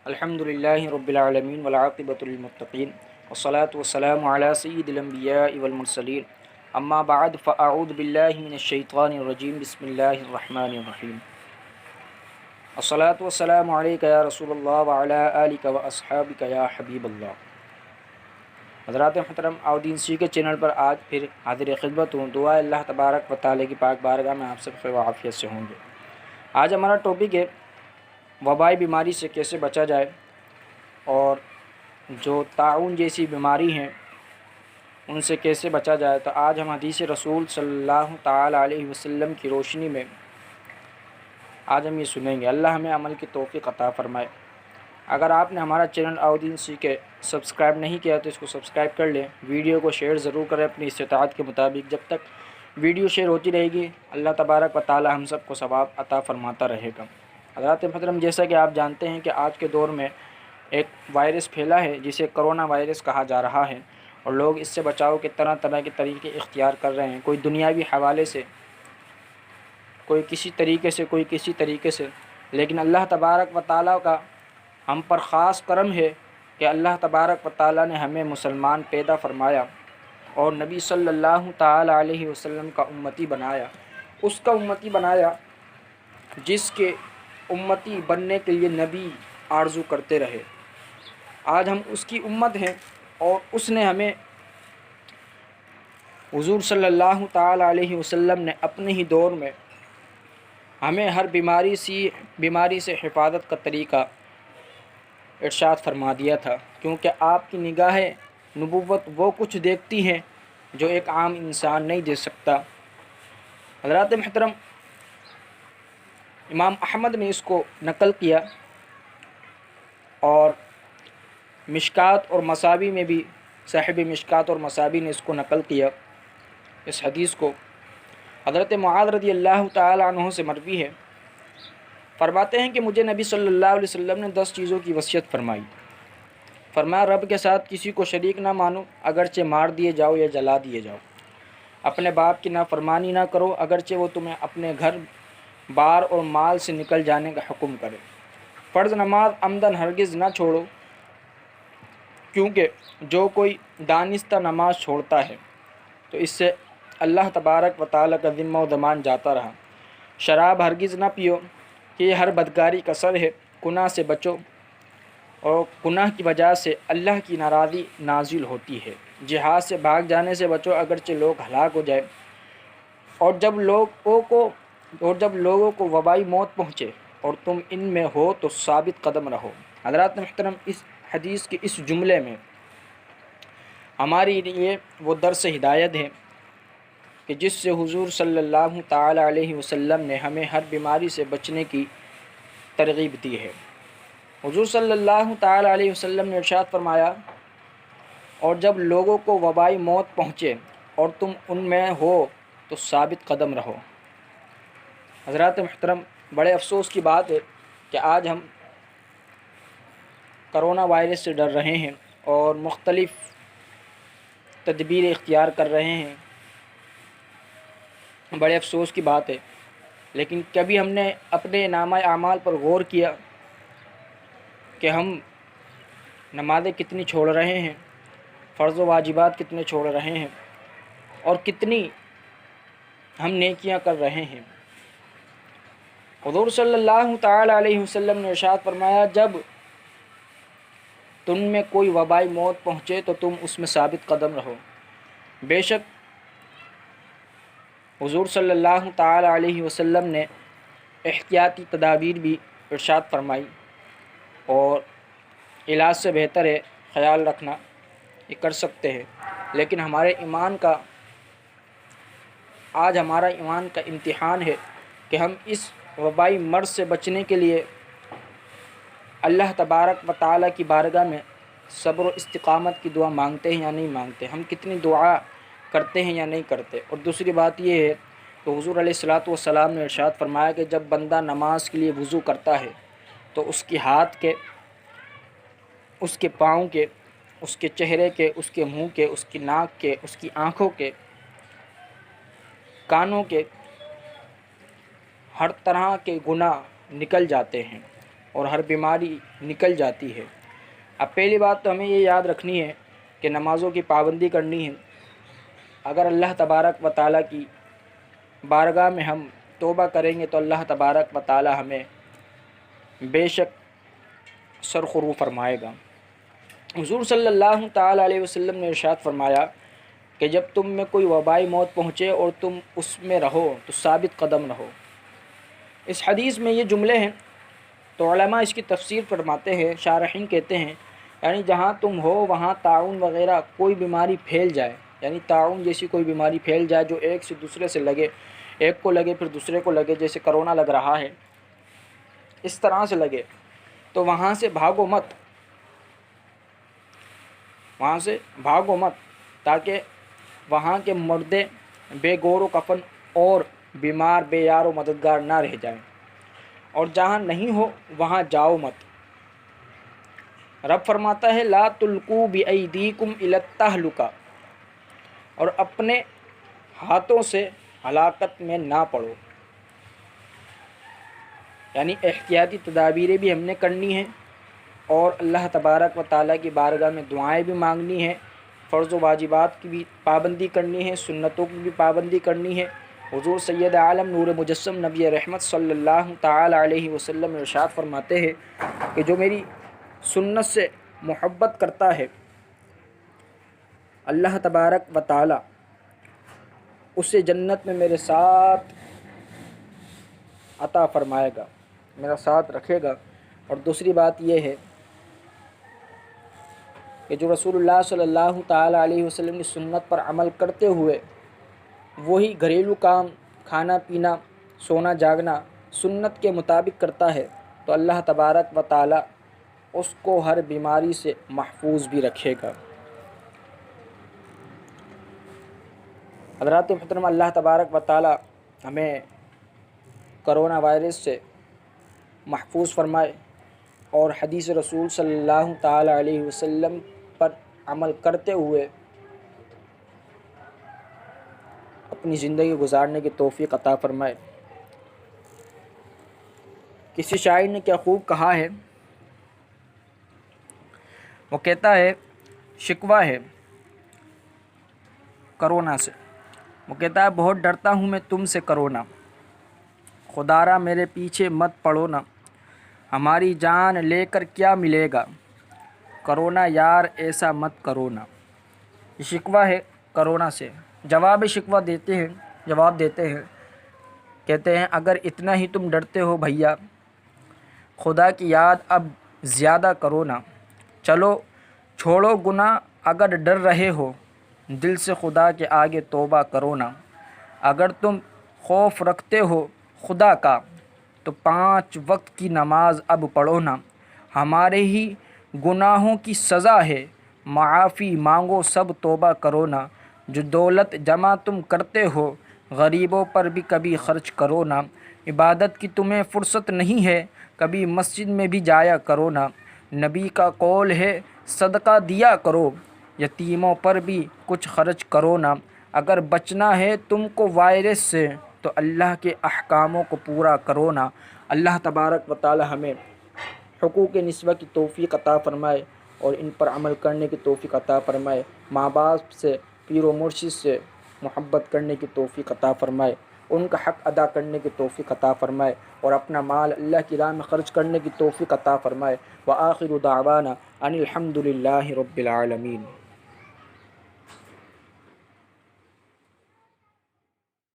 الحمد للہ رب العالمین والعاقبۃ للمتقین والصلاة والسلام علی سید الانبیاء والمرسلین اما بعد فاعوذ باللہ من الشیطان الرجیم بسم اللہ الرحمن الرحیم الصلاة والسلام علیک یا رسول اللہ وعلی آلک واصحابک یا حبیب اللہ۔ حضرات محترم، عابدین سی کے چینل پر آج پھر حاضر خدمت ہوں۔ دعا اللہ تبارک و تعالی کی پاک بارگاہ میں آپ سب خیر و عافیت سے ہوں گے۔ آج ہمارا ٹاپک ہے وبائی بیماری سے کیسے بچا جائے، اور جو طاعون جیسی بیماری ہیں ان سے کیسے بچا جائے۔ تو آج ہم حدیث رسول صلی اللہ تعالی علیہ وسلم کی روشنی میں آج ہم یہ سنیں گے۔ اللہ ہمیں عمل کی توفیق عطا فرمائے۔ اگر آپ نے ہمارا چینل عابدین سی کے سبسکرائب نہیں کیا تو اس کو سبسکرائب کر لیں۔ ویڈیو کو شیئر ضرور کریں اپنی استطاعت کے مطابق۔ جب تک ویڈیو شیئر ہوتی رہے گی اللہ تبارک و تعالی ہم سب کو ثواب عطا فرماتا رہے گا۔ حضرات محترم، جیسا کہ آپ جانتے ہیں کہ آج کے دور میں ایک وائرس پھیلا ہے جسے کرونا وائرس کہا جا رہا ہے، اور لوگ اس سے بچاؤ کے طرح طرح کے طریقے اختیار کر رہے ہیں۔ کوئی دنیاوی حوالے سے، کوئی کسی طریقے سے، کوئی کسی طریقے سے، لیکن اللہ تبارک و تعالیٰ کا ہم پر خاص کرم ہے کہ اللہ تبارک و تعالیٰ نے ہمیں مسلمان پیدا فرمایا اور نبی صلی اللہ تعالی علیہ وسلم کا امتی بنایا۔ اس کا امتی بنایا جس کے امتی بننے کے لیے نبی آرزو کرتے رہے۔ آج ہم اس کی امت ہیں، اور اس نے ہمیں، حضور صلی اللہ تعالی علیہ وسلم نے اپنے ہی دور میں ہمیں ہر بیماری سے حفاظت کا طریقہ ارشاد فرما دیا تھا، کیونکہ آپ کی نگاہ نبوت وہ کچھ دیکھتی ہیں جو ایک عام انسان نہیں دیکھ سکتا۔ حضرات محترم، امام احمد نے اس کو نقل کیا، اور مشکات اور مصابی میں بھی صاحب مشکات اور مصابی نے اس کو نقل کیا۔ اس حدیث کو حضرت معاذ رضی اللہ تعالی عنہ سے مروی ہے، فرماتے ہیں کہ مجھے نبی صلی اللہ علیہ وسلم نے 10 چیزوں کی وصیت فرمائی۔ فرمایا، رب کے ساتھ کسی کو شریک نہ مانو اگرچہ مار دیے جاؤ یا جلا دیے جاؤ۔ اپنے باپ کی نافرمانی نہ کرو اگرچہ وہ تمہیں اپنے گھر بار اور مال سے نکل جانے کا حکم کرے۔ فرض نماز عمدن ہرگز نہ چھوڑو، کیونکہ جو کوئی دانستہ نماز چھوڑتا ہے تو اس سے اللہ تبارک و تعالیٰ کا ذمہ و ضمان جاتا رہا۔ شراب ہرگز نہ پیو کہ یہ ہر بدکاری کا سر ہے۔ گناہ سے بچو، اور گناہ کی وجہ سے اللہ کی ناراضی نازل ہوتی ہے۔ جہاد سے بھاگ جانے سے بچو اگرچہ لوگ ہلاک ہو جائے، اور جب لوگوں کو وبائی موت پہنچے اور تم ان میں ہو تو ثابت قدم رہو۔ حضرات محترم، اس حدیث کے اس جملے میں ہمارے لیے وہ درس ہدایت ہے کہ جس سے حضور صلی اللہ تعالی علیہ وسلم نے ہمیں ہر بیماری سے بچنے کی ترغیب دی ہے۔ حضور صلی اللہ تعالی علیہ وسلم نے ارشاد فرمایا، اور جب لوگوں کو وبائی موت پہنچے اور تم ان میں ہو تو ثابت قدم رہو۔ حضرات محترم، بڑے افسوس کی بات ہے کہ آج ہم کرونا وائرس سے ڈر رہے ہیں اور مختلف تدبیر اختیار کر رہے ہیں۔ بڑے افسوس کی بات ہے، لیکن کبھی ہم نے اپنے نامہ اعمال پر غور کیا کہ ہم نمازیں کتنی چھوڑ رہے ہیں، فرض و واجبات کتنے چھوڑ رہے ہیں، اور کتنی ہم نیکیاں کر رہے ہیں۔ حضور صلی اللہ تعالی علیہ وسلم نے ارشاد فرمایا، جب تم میں کوئی وبائی موت پہنچے تو تم اس میں ثابت قدم رہو۔ بے شک حضور صلی اللہ تعالی علیہ وسلم نے احتیاطی تدابیر بھی ارشاد فرمائی، اور علاج سے بہتر ہے خیال رکھنا، یہ کر سکتے ہیں، لیکن آج ہمارا ایمان کا امتحان ہے کہ ہم اس وبائی مرض سے بچنے کے لیے اللہ تبارک و تعالیٰ کی بارگاہ میں صبر و استقامت کی دعا مانگتے ہیں یا نہیں مانگتے، ہم کتنی دعا کرتے ہیں یا نہیں کرتے۔ اور دوسری بات یہ ہے کہ حضور علیہ الصلاۃ والسلام نے ارشاد فرمایا کہ جب بندہ نماز کے لیے وضو کرتا ہے تو اس کے ہاتھ کے، اس کے پاؤں کے، اس کے چہرے کے، اس کے منہ کے، اس کی ناک کے، اس کی آنکھوں کے، کانوں کے ہر طرح کے گناہ نکل جاتے ہیں، اور ہر بیماری نکل جاتی ہے۔ اب پہلی بات تو ہمیں یہ یاد رکھنی ہے کہ نمازوں کی پابندی کرنی ہے۔ اگر اللہ تبارک و تعالیٰ کی بارگاہ میں ہم توبہ کریں گے تو اللہ تبارک و تعالیٰ ہمیں بے شک سرخرو فرمائے گا۔ حضور صلی اللہ تعالیٰ علیہ وسلم نے ارشاد فرمایا کہ جب تم میں کوئی وبائی موت پہنچے اور تم اس میں رہو تو ثابت قدم رہو۔ اس حدیث میں یہ جملے ہیں تو علماء اس کی تفسیر فرماتے ہیں، شارحین کہتے ہیں یعنی جہاں تم ہو وہاں طاعون وغیرہ کوئی بیماری پھیل جائے، یعنی طاعون جیسی کوئی بیماری پھیل جائے جو ایک سے دوسرے سے لگے، ایک کو لگے پھر دوسرے کو لگے، جیسے کرونا لگ رہا ہے اس طرح سے لگے، تو وہاں سے بھاگو مت، وہاں سے بھاگو مت، تاکہ وہاں کے مردے بے گور و کفن اور بیمار بے یار و مددگار نہ رہ جائیں، اور جہاں نہیں ہو وہاں جاؤ مت۔ رب فرماتا ہے لا تلقوا بایدیکم الی التہلکہ، اور اپنے ہاتھوں سے ہلاکت میں نہ پڑو، یعنی احتیاطی تدابیریں بھی ہم نے کرنی ہیں اور اللہ تبارک و تعالیٰ کی بارگاہ میں دعائیں بھی مانگنی ہیں، فرض و واجبات کی بھی پابندی کرنی ہے، سنتوں کی بھی پابندی کرنی ہے۔ حضور سید عالم نور مجسم نبی رحمت صلی اللہ تعالیٰ علیہ وسلم ارشاد فرماتے ہیں کہ جو میری سنت سے محبت کرتا ہے اللہ تبارک و تعالیٰ اسے جنت میں میرے ساتھ عطا فرمائے گا، میرا ساتھ رکھے گا۔ اور دوسری بات یہ ہے کہ جو رسول اللہ صلی اللہ تعالیٰ علیہ وسلم کی سنت پر عمل کرتے ہوئے وہی گھریلو کام، کھانا پینا، سونا جاگنا سنت کے مطابق کرتا ہے تو اللہ تبارک و تعالیٰ اس کو ہر بیماری سے محفوظ بھی رکھے گا۔ حضرات محترم، اللہ تبارک و تعالیٰ ہمیں کرونا وائرس سے محفوظ فرمائے اور حدیث رسول صلی اللہ تعالیٰ علیہ وسلم پر عمل کرتے ہوئے اپنی زندگی گزارنے کی توفیق عطا فرمائے۔ کسی شاعر نے کیا خوب کہا ہے، وہ کہتا ہے شکوہ ہے کرونا سے، وہ کہتا ہے بہت ڈرتا ہوں میں تم سے کرونا، خدارا میرے پیچھے مت پڑو نا، ہماری جان لے کر کیا ملے گا، کرونا یار ایسا مت کرو نا۔ یہ شکوہ ہے کرونا سے۔ جواب شکوہ جواب دیتے ہیں، کہتے ہیں اگر اتنا ہی تم ڈرتے ہو بھیا، خدا کی یاد اب زیادہ کرو نا، چلو چھوڑو گناہ اگر ڈر رہے ہو، دل سے خدا کے آگے توبہ کرو نا، اگر تم خوف رکھتے ہو خدا کا تو 5 وقت کی نماز اب پڑھو نا، ہمارے ہی گناہوں کی سزا ہے، معافی مانگو سب توبہ کرو نا، جو دولت جمع تم کرتے ہو غریبوں پر بھی کبھی خرچ کرو نا، عبادت کی تمہیں فرصت نہیں ہے کبھی مسجد میں بھی جایا کرو نا، نبی کا قول ہے صدقہ دیا کرو، یتیموں پر بھی کچھ خرچ کرو نا، اگر بچنا ہے تم کو وائرس سے تو اللہ کے احکاموں کو پورا کرو نا۔ اللہ تبارک و تعالی ہمیں حقوق نسواں کی توفیق عطا فرمائے اور ان پر عمل کرنے کی توفیق عطا فرمائے، ماں باپ سے، پیر و مرشد سے محبت کرنے کی توفیق عطا فرمائے، ان کا حق ادا کرنے کی توفیق عطا فرمائے اور اپنا مال اللہ کی راہ میں خرچ کرنے کی توفیق عطا فرمائے۔ وآخر دعوانا ان الحمد للہ رب العالمین۔